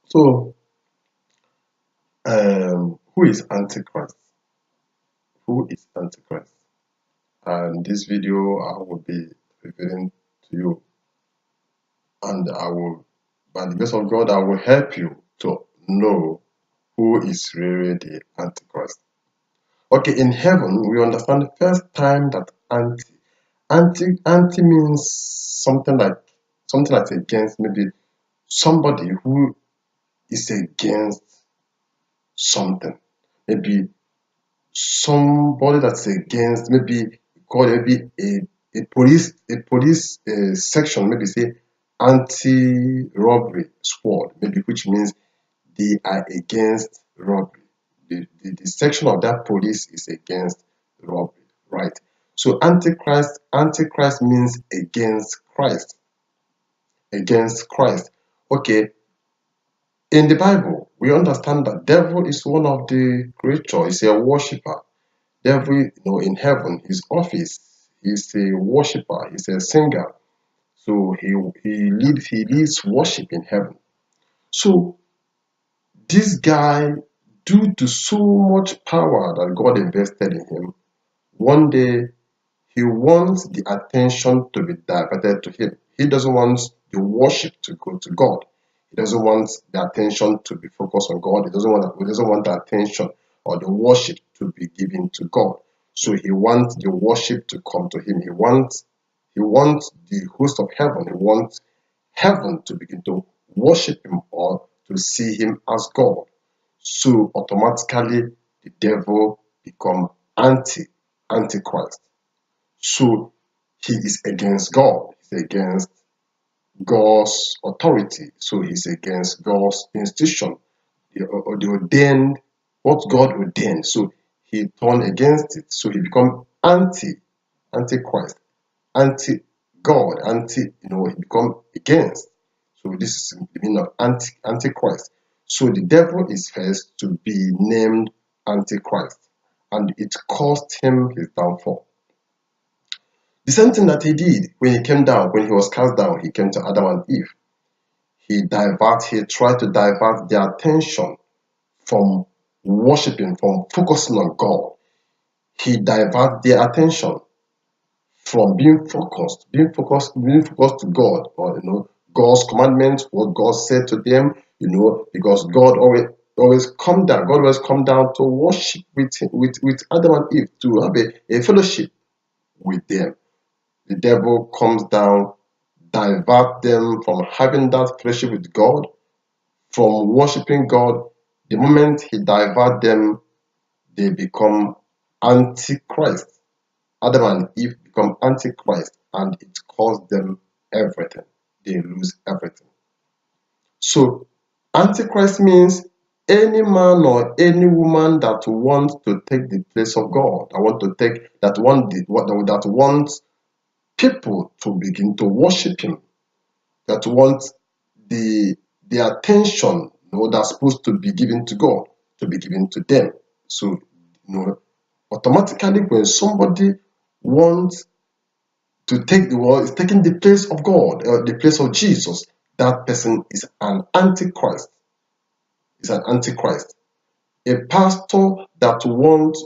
So, who is Antichrist? Who is Antichrist? And this video I will be revealing to you, and I will, by the grace of God, I will help you to know who is really the Antichrist. Okay, in heaven, we understand the first time that anti means something like against, maybe somebody who is against something, maybe somebody that's against, maybe call it maybe a police section, maybe say anti-robbery squad, maybe, which means they are against robbery. The section of that police is against robbery, right? So antichrist means against Christ, against Christ. Okay, in the Bible, we understand that devil is one of the creatures, is a worshipper. Devil, in heaven, his office, he's a worshipper, he's a singer. So he leads worship in heaven. So this guy, due to so much power that God invested in him, one day he wants the attention to be diverted to him. He doesn't want the worship to go to God. He doesn't want the attention to be focused on God. He doesn't want the attention or the worship to be given to God. So he wants the worship to come to him. He wants the host of heaven. He wants heaven to begin to worship him or to see him as God. So automatically the devil become antichrist. So he is against God. He's against God's authority. So he's against God's institution, the ordained, what God ordained. So he turned against it. So he become antichrist, anti God, he become against. So this is the meaning of antichrist. So the devil is first to be named antichrist, and it cost him his downfall. The same thing that he did when he came down, when he was cast down, he came to Adam and Eve. He tried to divert their attention from worshiping, from focusing on God. He divert their attention from being focused to God, or God's commandments, what God said to them, because God always come down. God always come down to worship with Adam and Eve, to have a fellowship with them. The devil comes down, divert them from having that fellowship with God, from worshiping God. The moment he divert them, they become antichrist. Adam and Eve become antichrist, and it costs them everything. They lose everything. So antichrist means any man or any woman that wants to take the place of God, that wants people to begin to worship him, that wants the attention, that's supposed to be given to God, to be given to them. So automatically, when somebody wants to take the world, is taking the place of God, the place of Jesus, that person is an antichrist. Is an antichrist. A pastor that wants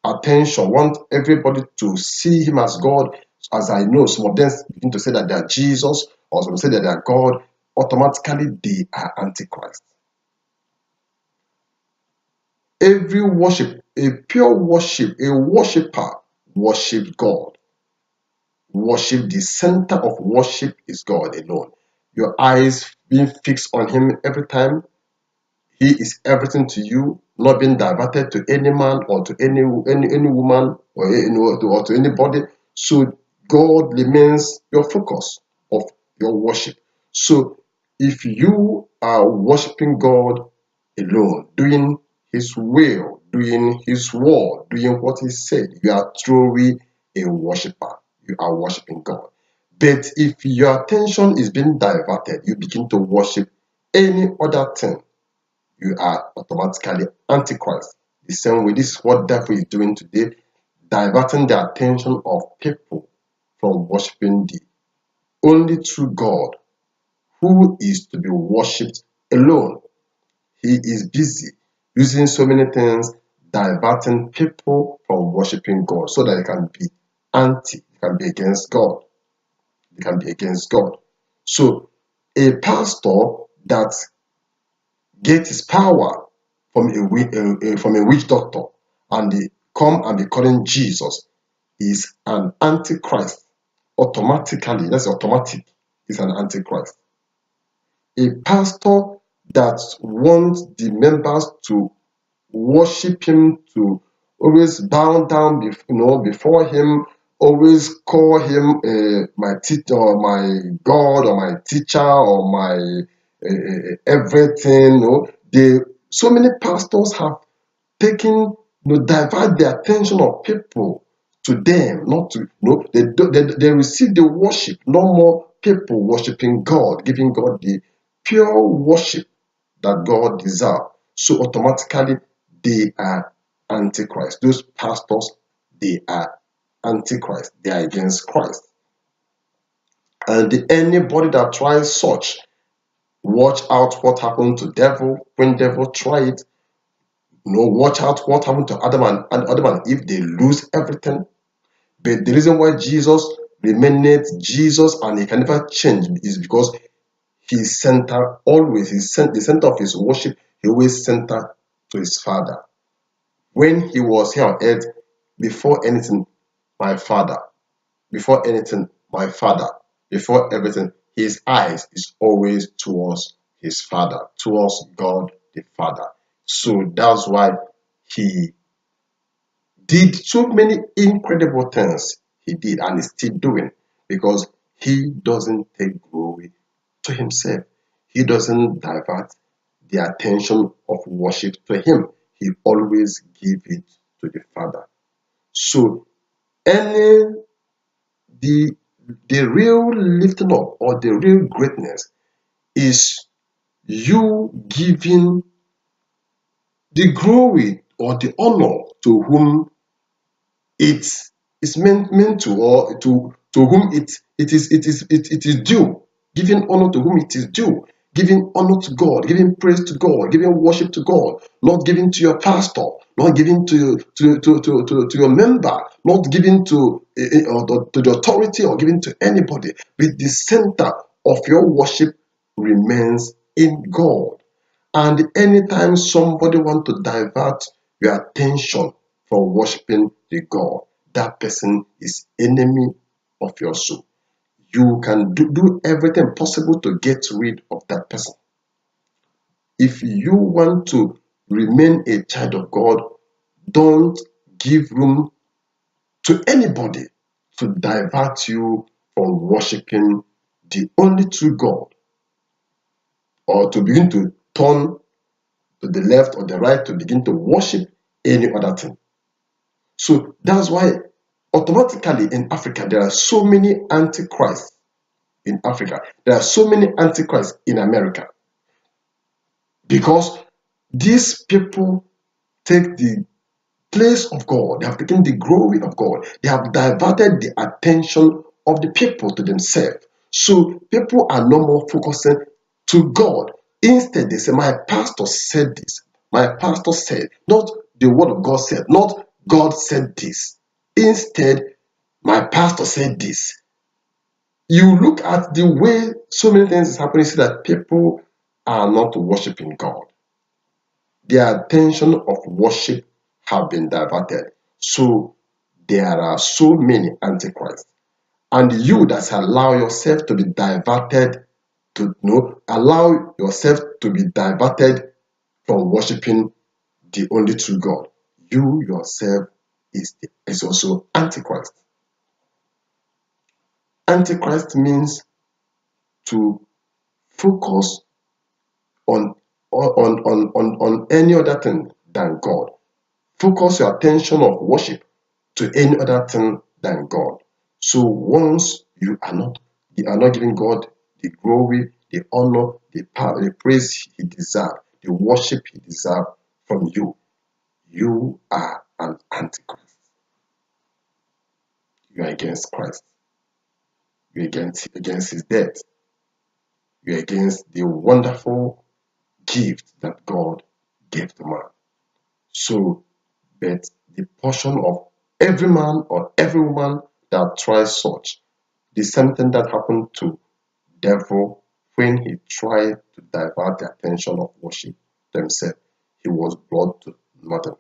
attention, wants everybody to see him as God. As I know, some of them begin to say that they are Jesus, or some say that they are God. Automatically, they are antichrist. Every worship, a pure worship, a worshiper worship God. Worship, the center of worship is God alone. Your eyes being fixed on him every time. He is everything to you, not being diverted to any man or to any woman, or or to anybody. So God remains your focus of your worship. So if you are worshiping God alone, doing his will, doing his word, doing what he said, you are truly a worshiper. You are worshiping God. But if your attention is being diverted, you begin to worship any other thing, you are automatically antichrist. The same way, this is what devil is doing today, diverting the attention of people from worshiping the only true God, who is to be worshipped alone. he is busy using so many things, diverting people from worshiping God so that they can be they can be against God. They can be against God. So a pastor that gets his power from from a witch doctor and they come and be calling Jesus is an antichrist. Automatically, that's automatic, is an antichrist. A pastor that wants the members to worship him, to always bow down before him, always call him my teacher or my God or my teacher or my everything. So many pastors have taken, divert the attention of people to them, not to, they receive the worship, no more people worshiping God, giving God the pure worship that God deserves. So automatically they are antichrist. Those pastors, they are antichrist. They are against Christ. And anybody that tries such, watch out what happened to devil when devil tried. Watch out what happened to Adam and Eve. They lose everything. But the reason why Jesus remained Jesus and he can never change is because his center always, the center of his worship, he always center to his Father. When he was here on earth, before anything, my Father. Before anything, my Father. Before everything, his eyes is always towards his Father, towards God the Father. So that's why he did so many incredible things he did and is still doing, because he doesn't take glory to himself. He doesn't divert the attention of worship to him. He always gives it to the Father. So any the the real lifting up or the real greatness is you giving the glory or the honor to whom it is meant to, or to whom it is due, giving honor to whom it is due, giving honor to God, giving praise to God, giving worship to God, not giving to your pastor, not giving to your member, not giving to the authority or giving to anybody, but the center of your worship remains in God. And anytime somebody want to divert your attention from worshiping the God, that person is enemy of your soul. You can do everything possible to get rid of that person. If you want to remain a child of God, don't give room to anybody to divert you from worshiping the only true God, or to begin to turn to the left or the right to begin to worship any other thing. So that's why automatically in Africa there are so many antichrists in Africa. There are so many antichrists in America, because these people take the place of God. They have taken the glory of God. They have diverted the attention of the people to themselves. So people are no more focusing to God. Instead, they say, my pastor said this. My pastor said, not the word of God said, not God said this. Instead, my pastor said this. You look at the way so many things is happening, see that people are not worshiping God. Their attention of worship have been diverted. So there are so many antichrists. And you that allow yourself to be diverted, allow yourself to be diverted from worshiping the only true God. You yourself is also antichrist. Antichrist means to focus on any other thing than God. Focus your attention of worship to any other thing than God. So once you are not giving God the glory, the honor, the power, the praise he deserves, the worship he deserves from you, you are an antichrist. You are against Christ. You are against his death. You are against the wonderful gift that God gave to man. So, but the portion of every man or every woman that tries such, the same thing that happened to devil when he tried to divert the attention of worship to himself, he was brought to nothing.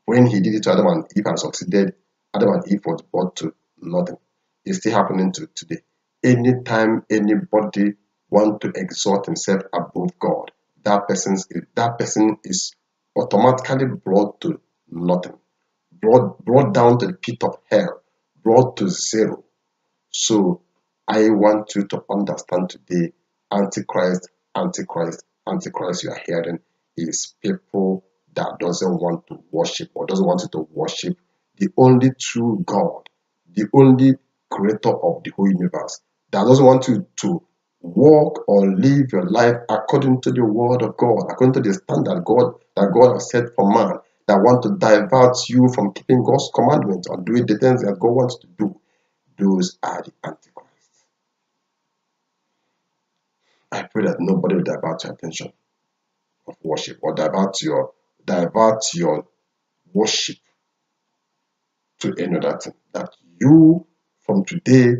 When he did it to Adam and Eve and succeeded, Adam and Eve was brought to nothing. It's still happening to today. Anytime anybody want to exalt himself above God, that person is automatically brought to nothing, brought down to the pit of hell, brought to zero. So I want you to understand today, Antichrist, Antichrist, Antichrist you are hearing is people that doesn't want to worship or doesn't want you to worship the only true God, the only creator of the whole universe, that doesn't want you to walk or live your life according to the word of God, according to the standard God that God has set for man, that want to divert you from keeping God's commandments or doing the things that God wants to do. Those are the antichrists. I pray that nobody will divert your attention of worship or divert your worship to any other thing. That you from today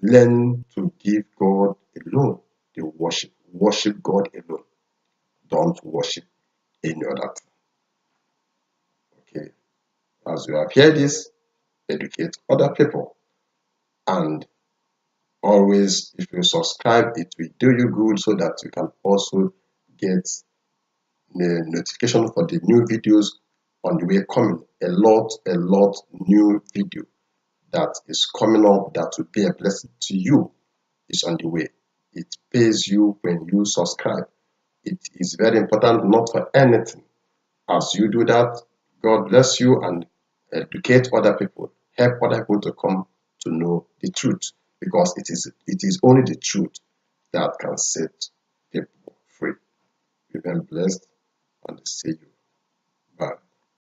learn to give God alone the worship. Worship God alone. Don't worship any other thing. Okay. As you have heard this, educate other people. And always, if you subscribe, it will do you good so that you can also get the notification for the new videos on the way coming. A lot new video that is coming up that will be a blessing to you is on the way. It pays you when you subscribe. It is very important, not for anything. As you do that, God bless you and educate other people. Help other people to come to know the truth, because it is only the truth that can set people free. You've been blessed and see you. Bye.